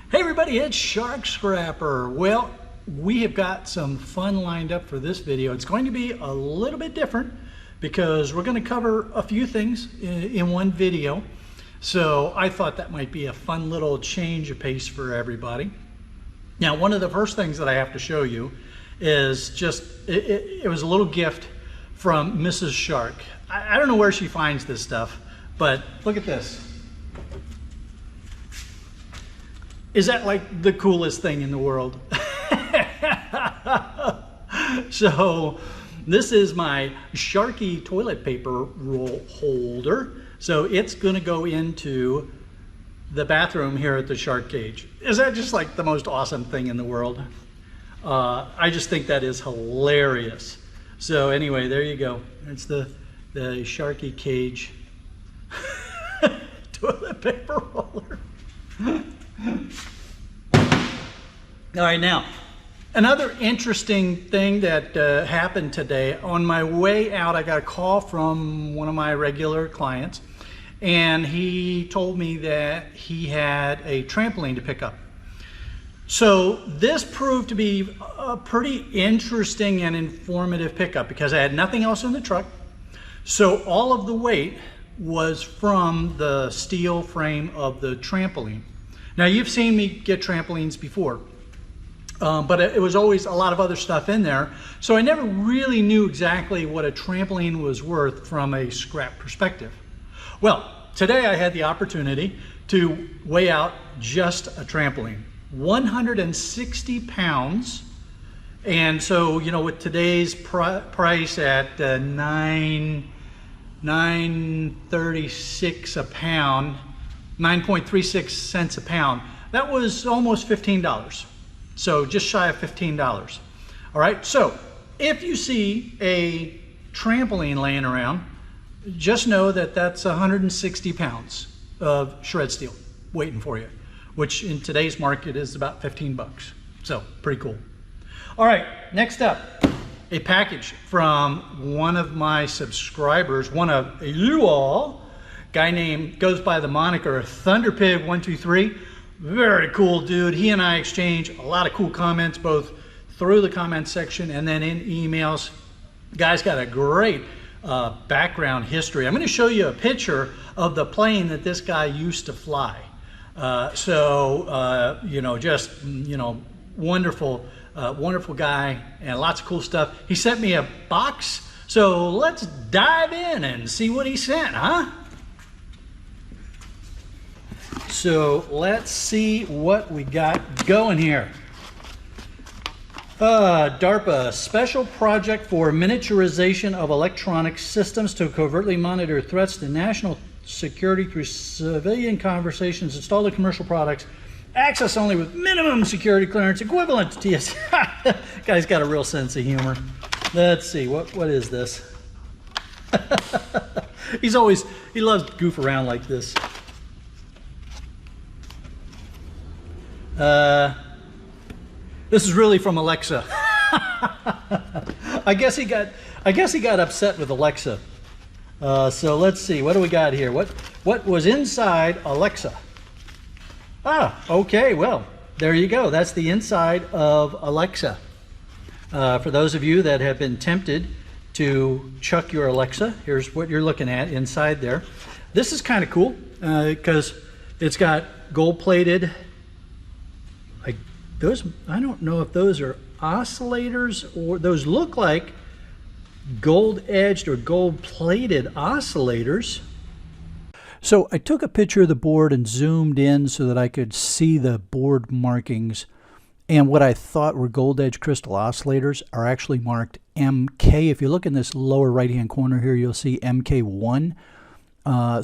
Hey everybody, it's Shark Scrapper. Well, we have got some fun lined up for this video. It's going to be a little bit different because we're going to cover a few things in one video. So I thought that might be a fun little change of pace for everybody. Now, one of the first things that I have to show you is just, it was a little gift from Mrs. Shark. I don't know where she finds this stuff, but look at this. Is that like the coolest thing in the world? So this is my Sharky toilet paper roll holder. So it's gonna go into the bathroom here at the Shark Cage. Is that just like the most awesome thing in the world? I just think that is hilarious. So anyway, there you go. It's the Sharky Cage toilet paper roller. All right, now, another interesting thing that happened today. On my way out, I got a call from one of my regular clients, and he told me that he had a trampoline to pick up. So this proved to be a pretty interesting and informative pickup because I had nothing else in the truck. So all of the weight was from the steel frame of the trampoline. Now, you've seen me get trampolines before, but it was always a lot of other stuff in there. So I never really knew exactly what a trampoline was worth from a scrap perspective. Well, today I had the opportunity to weigh out just a trampoline, 160 pounds. And so, you know, with today's price at $9.36 a pound, 9.36 cents a pound, that was almost $15. So just shy of $15. All right, so if you see a trampoline laying around, just know that that's 160 pounds of shred steel waiting for you, which in today's market is about 15 bucks. So pretty cool. All right, next up, a package from one of my subscribers, one of you all, guy named, goes by the moniker Thunderpig 123. Very cool dude. He and I exchange a lot of cool comments, both through the comment section and then in emails. Guy's got a great background history. I'm going to show you a picture of the plane that this guy used to fly. You know, just, you know, wonderful, wonderful guy and lots of cool stuff. He sent me a box, so let's dive in and see what he sent, huh? So let's see what we got going here. DARPA, special project for miniaturization of electronic systems to covertly monitor threats to national security through civilian conversations, installed in commercial products, access only with minimum security clearance equivalent to TS. Guy's got a real sense of humor. Let's see, what is this? He loves to goof around like this. This is really from Alexa. I guess he got upset with Alexa. So let's see, what do we got here? What was inside Alexa? Ah, okay, well, there you go. That's the inside of Alexa. For those of you that have been tempted to chuck your Alexa, here's what you're looking at inside there. This is kind of cool because it's got gold-plated. I don't know if those are oscillators or those look like gold-edged or gold-plated oscillators. So I took a picture of the board and zoomed in so that I could see the board markings. And what I thought were gold-edged crystal oscillators are actually marked MK. If you look in this lower right-hand corner here, you'll see MK1.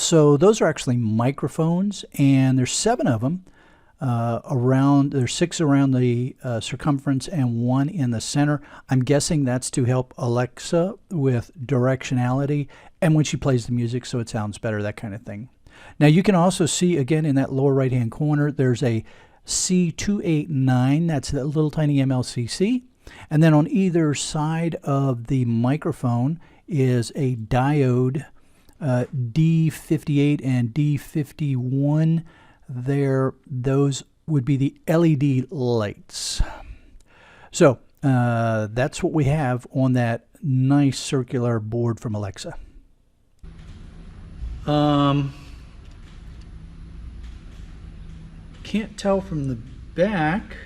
So those are actually microphones, and there's 7 of them. There's 6 around the circumference and 1 in the center. I'm guessing that's to help Alexa with directionality and when she plays the music so it sounds better, that kind of thing. Now you can also see again in that lower right hand corner there's a C289, that's that little tiny MLCC, and then on either side of the microphone is a diode D58 and D51. Those would be the LED lights. So that's what we have on that nice circular board from Alexa. Can't tell from the back.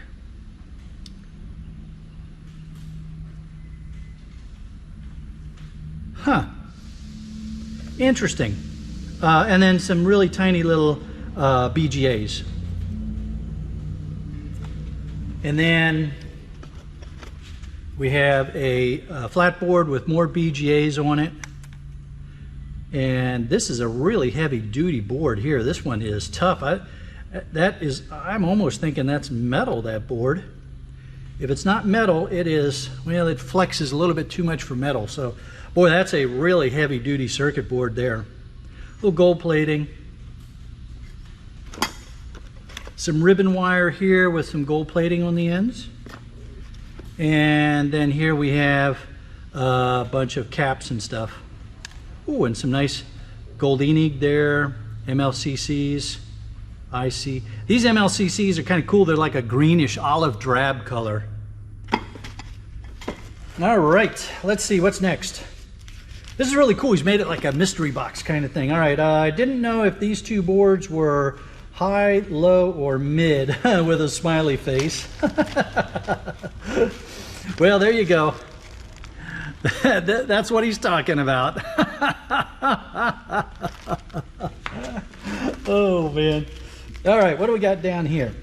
Huh. Interesting. And then some really tiny little BGAs. And then we have a flat board with more BGAs on it. And this is a really heavy duty board here. This one is tough. I'm almost thinking that's metal, that board. If it's not metal, it is, well, it flexes a little bit too much for metal. So, boy, that's a really heavy duty circuit board there. A little gold plating. Some ribbon wire here with some gold plating on the ends. And then here we have a bunch of caps and stuff. Ooh, and some nice Goldini there, MLCCs, IC. These MLCCs are kind of cool. They're like a greenish olive drab color. All right, let's see what's next. This is really cool. He's made it like a mystery box kind of thing. All right, I didn't know if these two boards were high, low, or mid with a smiley face. Well, there you go. That's what he's talking about. Oh, man. All right, what do we got down here?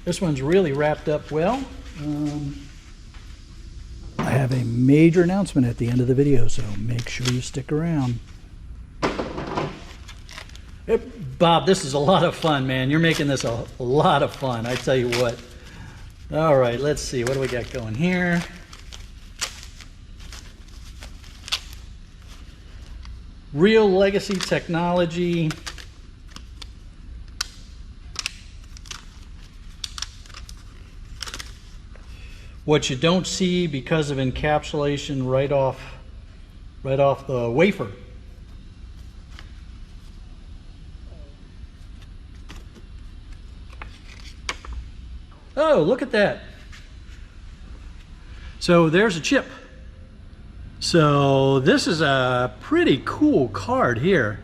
This one's really wrapped up well. I have a major announcement at the end of the video, so make sure you stick around. Bob, this is a lot of fun, man. You're making this a lot of fun, I tell you what. All right, let's see. What do we got going here? Real legacy technology. What you don't see because of encapsulation right off the wafer. Oh, look at that. So there's a chip. So this is a pretty cool card here.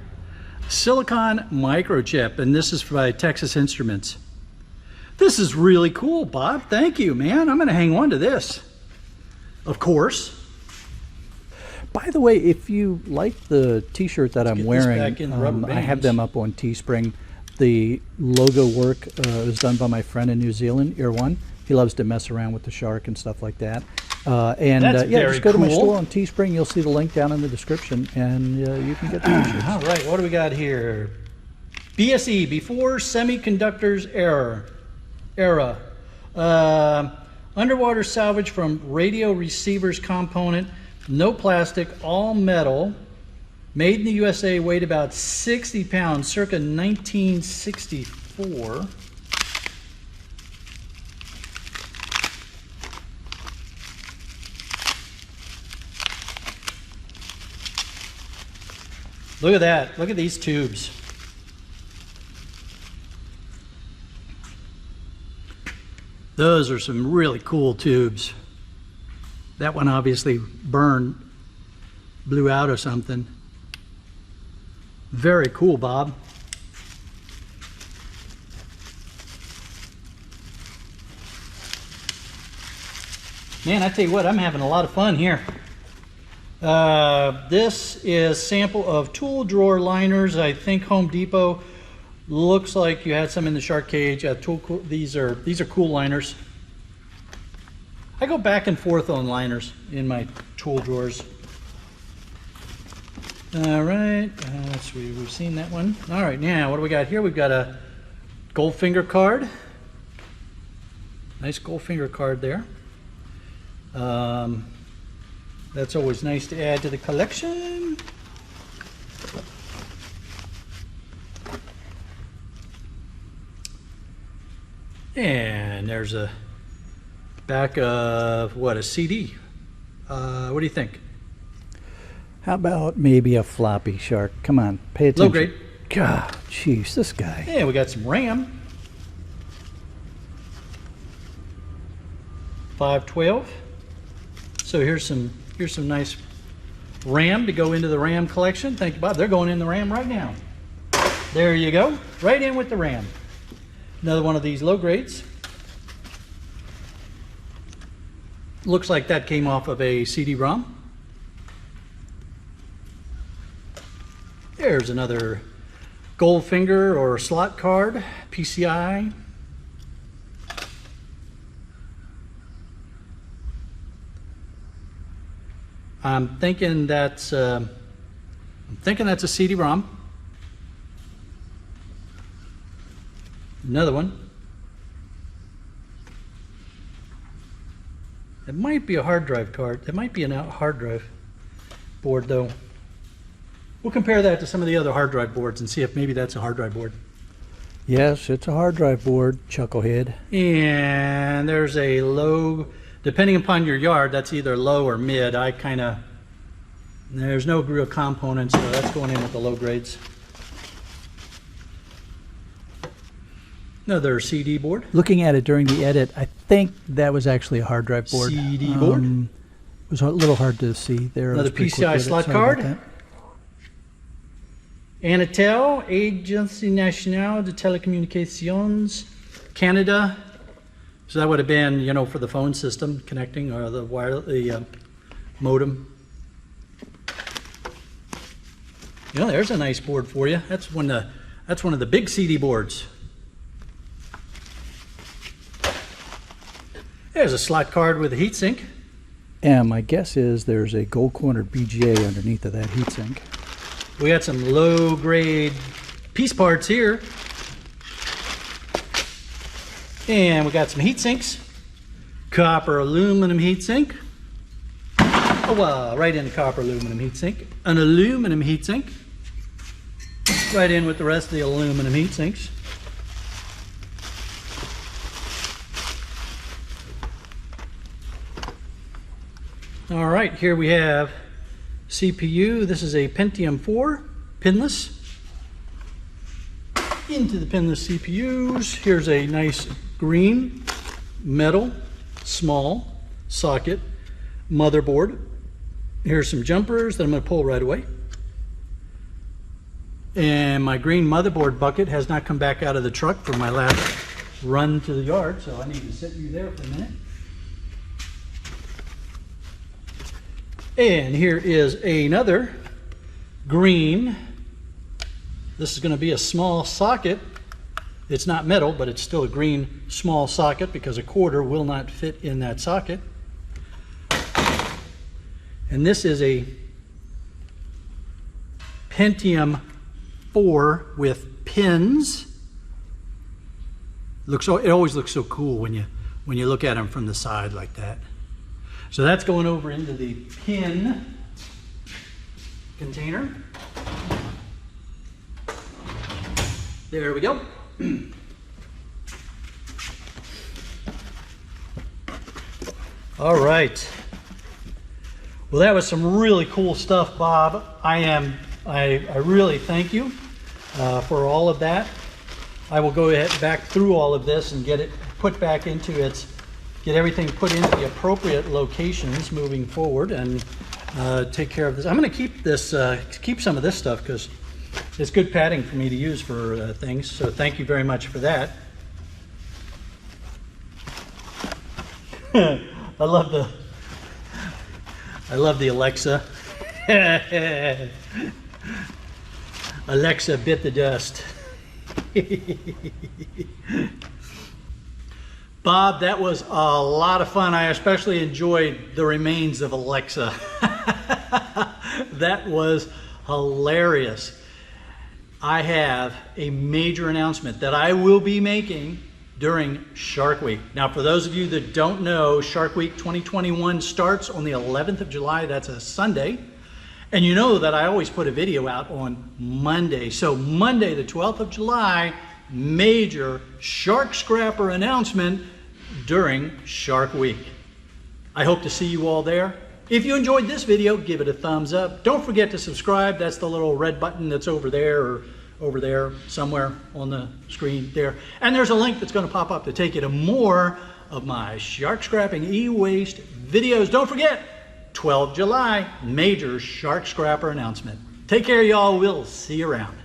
Silicon microchip, and this is by Texas Instruments. This is really cool, Bob. Thank you, man. I'm gonna hang on to this. Of course. By the way, if you like the t-shirt that I'm wearing, I have them up on Teespring. The logo work is done by my friend in New Zealand, Erewhon. He loves to mess around with the shark and stuff like that. Yeah, just go to my store on Teespring. You'll see the link down in the description, and you can get the t-shirts. All right, what do we got here? BSE, before semiconductors era. Underwater salvage from radio receivers component, no plastic, all metal. Made in the USA, weighed about 60 pounds, circa 1964. Look at that. Look at these tubes. Those are some really cool tubes. That one obviously burned, blew out or something. Very cool, Bob. Man, I tell you what, I'm having a lot of fun here. This is sample of tool drawer liners. I think Home Depot. Looks like you had some in the shark cage. These are cool liners. I go back and forth on liners in my tool drawers. All right, we've seen that one. All right, now what do we got here? We've got a Goldfinger card. Nice Goldfinger card there. That's always nice to add to the collection. And there's a back of, what, a CD. What do you think? How about maybe a floppy, Shark? Come on, pay attention. Low grade. God, jeez, this guy. Yeah, we got some RAM. 512. So here's some nice RAM to go into the RAM collection. Thank you, Bob. They're going in the RAM right now. There you go. Right in with the RAM. Another one of these low grades. Looks like that came off of a CD-ROM. There's another Goldfinger or slot card, PCI. I'm thinking that's a CD-ROM. Another one. It might be a hard drive card. It might be a hard drive board though. We'll compare that to some of the other hard drive boards and see if maybe that's a hard drive board. Yes, it's a hard drive board, Chucklehead. And there's a low, depending upon your yard, that's either low or mid. There's no real components, so that's going in with the low grades. Another CD board. Looking at it during the edit, I think that was actually a hard drive board. CD board. It was a little hard to see there. Another PCI slot card. Anatel, Agency Nationale de Télécommunications, Canada. So that would have been, you know, for the phone system connecting or the modem. You know, there's a nice board for you. That's one of the big CD boards. There's a slot card with a heatsink. And my guess is there's a gold-cornered BGA underneath of that heatsink. We got some low-grade piece parts here. And we got some heat sinks. Copper aluminum heat sink. Oh, wow, right in the copper aluminum heat sink. An aluminum heat sink. Right in with the rest of the aluminum heat sinks. All right, here we have CPU. This is a Pentium 4, pinless. Into the pinless CPUs. Here's a nice green metal small socket motherboard. Here's some jumpers that I'm going to pull right away. And my green motherboard bucket has not come back out of the truck from my last run to the yard, so I need to sit you there for a minute. And here is another green. This is going to be a small socket. It's not metal, but it's still a green small socket because a quarter will not fit in that socket. And this is a Pentium 4 with pins. It always looks so cool when you look at them from the side like that. So that's going over into the pin container. There we go. All right. Well, that was some really cool stuff, Bob. I really thank you for all of that. I will go ahead back through all of this and get it put back into get everything put into the appropriate locations moving forward and take care of this. I'm going to keep some of this stuff because it's good padding for me to use for things. So thank you very much for that. I love the Alexa. Alexa bit the dust. Bob, that was a lot of fun. I especially enjoyed the remains of Alexa. That was hilarious. I have a major announcement that I will be making during Shark Week. Now, for those of you that don't know, Shark Week 2021 starts on the 11th of July. That's a Sunday. And you know that I always put a video out on Monday. So Monday, the 12th of July, major shark scrapper announcement during Shark Week. I hope to see you all there. If you enjoyed this video, give it a thumbs up. Don't forget to subscribe. That's the little red button that's over there, over there somewhere on the screen there. And there's a link that's going to pop up to take you to more of my shark scrapping e-waste videos. Don't forget, 12 July, major shark scrapper announcement. Take care, y'all. We'll see you around.